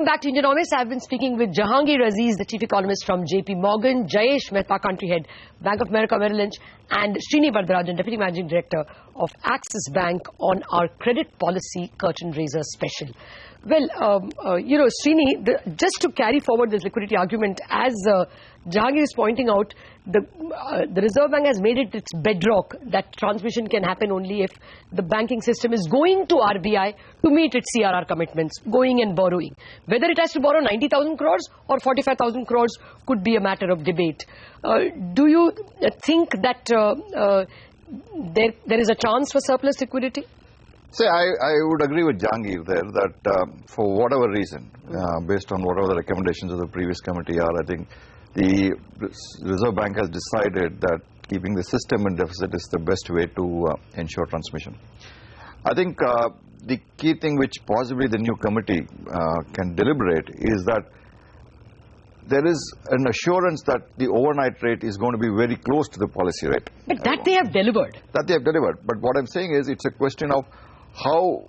Welcome back to Indianomics. I've been speaking with Jahangir Aziz, the chief economist from JP Morgan, Jayesh Mehta, country head, Bank of America Merrill Lynch, and Srini Vardarajan, deputy managing director of Axis Bank, on our credit policy curtain raiser special. Well, Srini, just to carry forward this liquidity argument, as Jahangir is pointing out, the Reserve Bank has made it its bedrock that transmission can happen only if the banking system is going to RBI to meet its CRR commitments, going and borrowing. Whether it has to borrow 90,000 crores or 45,000 crores could be a matter of debate. Do you think that there is a chance for surplus liquidity? See, I would agree with Jahangir there that for whatever reason, based on whatever the recommendations of the previous committee are, I think the Reserve Bank has decided that keeping the system in deficit is the best way to ensure transmission. I think the key thing which possibly the new committee can deliberate is that there is an assurance that the overnight rate is going to be very close to the policy rate. But that they have delivered. That they have delivered. But what I'm saying is it's a question of how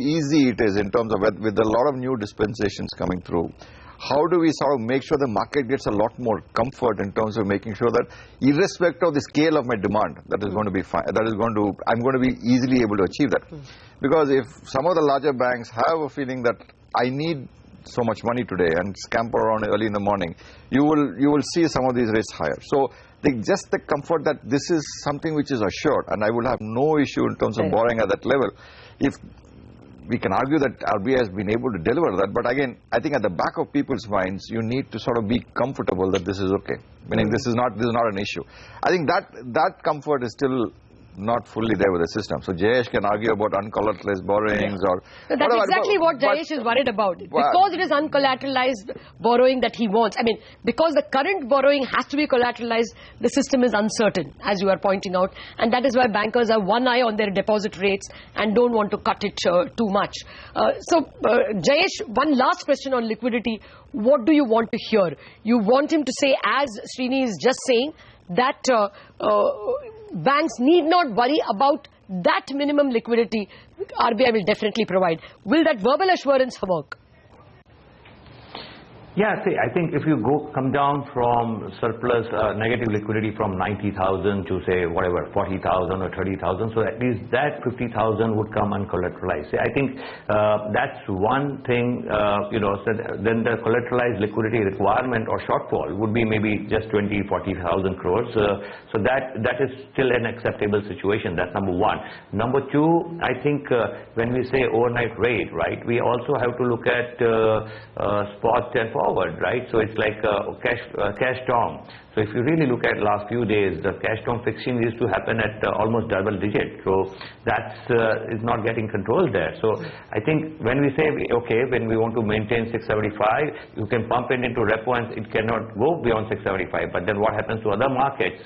easy it is in terms of with a lot of new dispensations coming through. How do we sort of make sure the market gets a lot more comfort in terms of making sure that irrespective of the scale of my demand, that is going to be fine, I'm going to be easily able to achieve that. Because if some of the larger banks have a feeling that I need so much money today and scamper around early in the morning, you will see some of these rates higher. So just the comfort that this is something which is assured, and I will have no issue in terms of borrowing at that level. If we can argue that RBI has been able to deliver that, but again, I think at the back of people's minds, you need to sort of be comfortable that this is okay. Meaning this is not an issue. I think that comfort is still not fully there with the system. So Jayesh can argue about uncollateralized borrowings or so that's exactly what Jayesh is worried about. Because it is uncollateralized borrowing that he wants. I mean, because the current borrowing has to be collateralized, the system is uncertain, as you are pointing out. And that is why bankers have one eye on their deposit rates and don't want to cut it too much. Jayesh, one last question on liquidity. What do you want to hear? You want him to say, as Srini is just saying, that banks need not worry about that minimum liquidity RBI will definitely provide. Will that verbal assurance work? Yeah, see, I think if you come down from surplus negative liquidity from 90,000 to say whatever 40,000 or 30,000, so at least that 50,000 would come uncollateralized. See, I think that's one thing. So then the collateralized liquidity requirement or shortfall would be maybe just 20,000, 40,000 crores. So that is still an acceptable situation. That's number one. Number two, I think when we say overnight rate, right, we also have to look at spot and forward, right? So it's like cash term. So if you really look at last few days, the cash term fixing used to happen at almost double digit. So that is not getting controlled there. So I think when we say, okay, when we want to maintain 675, you can pump it into repo and it cannot go beyond 675. But then what happens to other markets?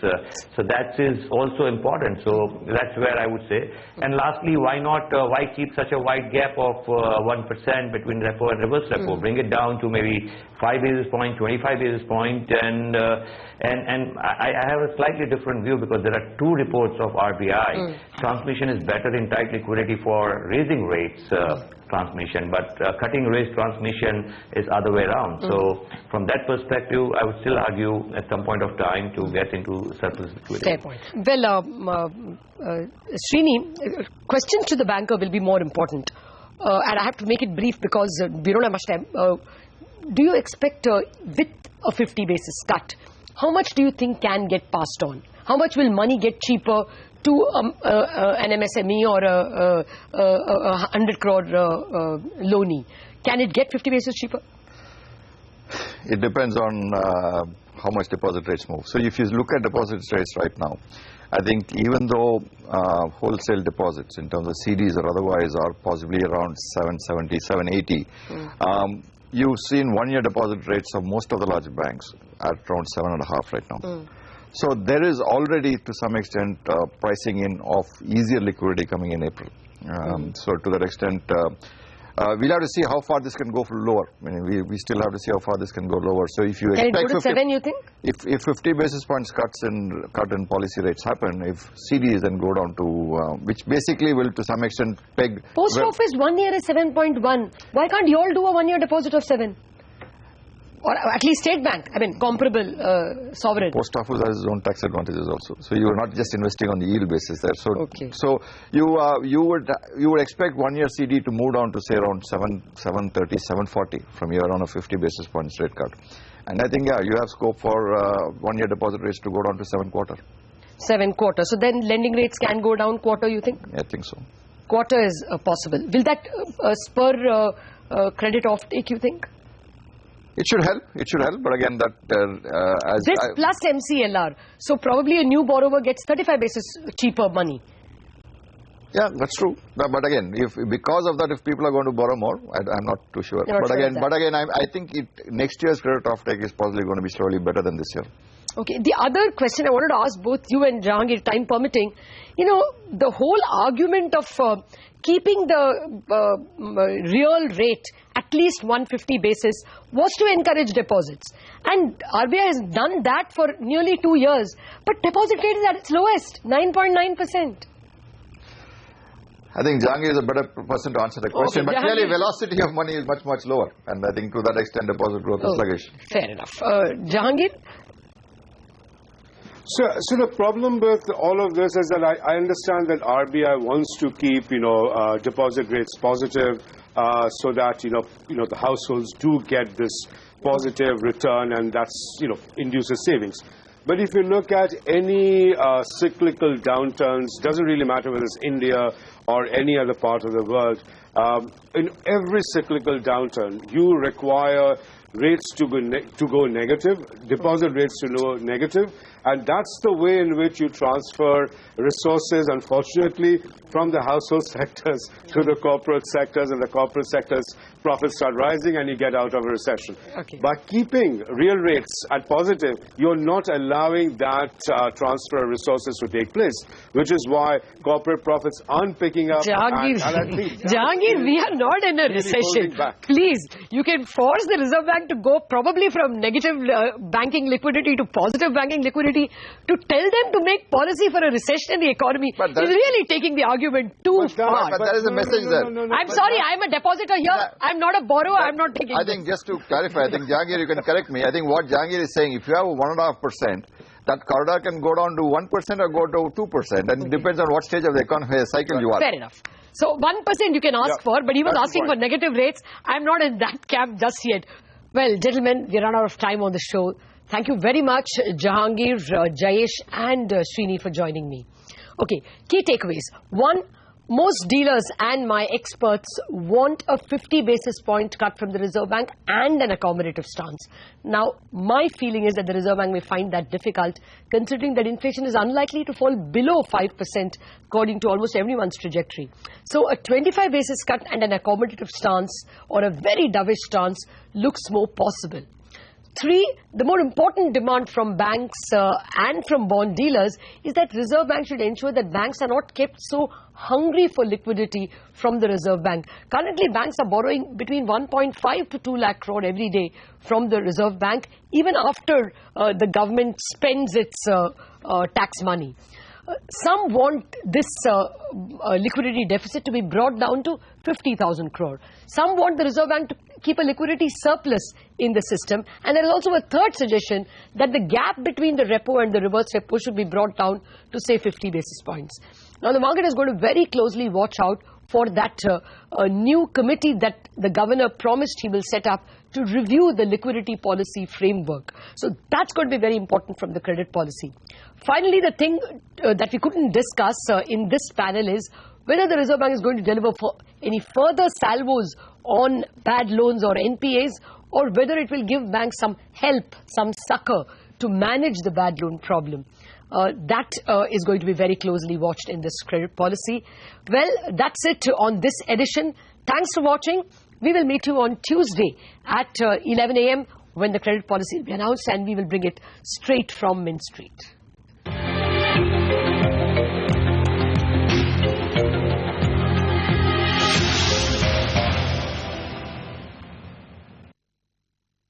So that is also important. So that's where I would say. And lastly, why keep such a wide gap of 1% between repo and reverse repo? Bring it down to maybe 5 basis point, 25 basis point, and I have a slightly different view because there are two reports of RBI. Transmission is better in tight liquidity for raising rates transmission, but cutting rates transmission is other way around. So from that perspective, I would still argue at some point of time to get into surplus liquidity. Fair point. Well, Srini, questions to the banker will be more important. And I have to make it brief because we don't have much time. Do you expect with a 50 basis cut, how much do you think can get passed on? How much will money get cheaper to an MSME or a 100 crore loanee? Can it get 50 basis cheaper? It depends on how much deposit rates move. So if you look at deposit rates right now, I think even though wholesale deposits in terms of CDs or otherwise are possibly around 770, 780, you've seen one-year deposit rates of most of the large banks at around 7.5 right now. So there is already to some extent pricing in of easier liquidity coming in April. So to that extent, we'll have to see how far this can go lower. I mean, we still have to see how far this can go lower. So if you can expect it go to 7, you think? If 50 basis points cut in policy rates happen, if CDs then go down to, which basically will to some extent peg... Post office 1 year is 7.1. Why can't you all do a 1 year deposit of 7? Or at least State Bank, I mean, comparable sovereign. Post office has its own tax advantages also. So you are not just investing on the yield basis there. So, okay. So you would expect 1 year CD to move down to say around 730, 740 from here on a 50 basis points rate cut. And I think, yeah, you have scope for 1 year deposit rates to go down to 7.25. 7.25. So then lending rates can go down quarter, you think? I think so. Quarter is possible. Will that spur credit offtake, you think? It should help. It should help. But again, that this plus MCLR. So probably a new borrower gets 35 basis cheaper money. Yeah, that's true. But again, if because of that, if people are going to borrow more, I'm not too sure. But again, I think next year's credit offtake is possibly going to be slowly better than this year. Okay. The other question I wanted to ask both you and Jahangir, time permitting, you know, the whole argument of keeping the real rate at least 150 basis was to encourage deposits. And RBI has done that for nearly 2 years. But deposit rate is at its lowest, 9.9%. I think Jahangir is a better person to answer the question. Okay, but clearly velocity of money is much, much lower. And I think to that extent deposit growth is sluggish. Fair enough. Jahangir? So the problem with all of this is that I understand that RBI wants to keep, deposit rates positive so that, the households do get this positive return, and that's, induces savings. But if you look at any cyclical downturns, doesn't really matter whether it's India or any other part of the world, in every cyclical downturn, you require rates to go negative, deposit rates to go negative, and that's the way in which you transfer resources, unfortunately, from the household sectors to the corporate sectors, and the corporate sectors' profits start rising and you get out of a recession. Okay. By keeping real rates at positive, you're not allowing that transfer of resources to take place, which is why corporate profits aren't picking up. Jahangir, we are not in a recession. Please, you can force the Reserve Bank to go probably from negative banking liquidity to positive banking liquidity to tell them to make policy for a recession in the economy. Is really taking the argument too far. But that is the message there. I'm sorry, I'm a depositor here. I'm not a borrower. I'm not taking I think just to clarify, I think Jahangir, you can correct me. I think what Jahangir is saying, if you have a 1.5%, that corridor can go down to 1% or go to 2%. And it depends on what stage of the economy cycle you are. Fair enough. So 1% you can ask for, but he was asking for negative rates. I'm not in that camp just yet. Well, gentlemen, we run out of time on the show. Thank you very much, Jahangir, Jayesh and Srini for joining me. Okay, key takeaways. One, most dealers and my experts want a 50 basis point cut from the Reserve Bank and an accommodative stance. Now, my feeling is that the Reserve Bank may find that difficult, considering that inflation is unlikely to fall below 5% according to almost everyone's trajectory. So a 25 basis cut and an accommodative stance or a very dovish stance looks more possible. 3, the more important demand from banks and from bond dealers is that Reserve Bank should ensure that banks are not kept so hungry for liquidity from the Reserve Bank. Currently, banks are borrowing between 1.5 to 2 lakh crore every day from the Reserve Bank, even after the government spends its tax money. Some want this liquidity deficit to be brought down to 50,000 crore. Some want the Reserve Bank to keep a liquidity surplus in the system. And there is also a third suggestion that the gap between the repo and the reverse repo should be brought down to, say, 50 basis points. Now, the market is going to very closely watch out for that new committee that the governor promised he will set up to review the liquidity policy framework. So that's going to be very important from the credit policy. Finally, the thing that we couldn't discuss in this panel is whether the Reserve Bank is going to deliver for any further salvos on bad loans or NPAs, or whether it will give banks some help, some succor to manage the bad loan problem. That is going to be very closely watched in this credit policy. Well, that's it on this edition. Thanks for watching. We will meet you on Tuesday at 11 a.m. when the credit policy will be announced, and we will bring it straight from Mint Street.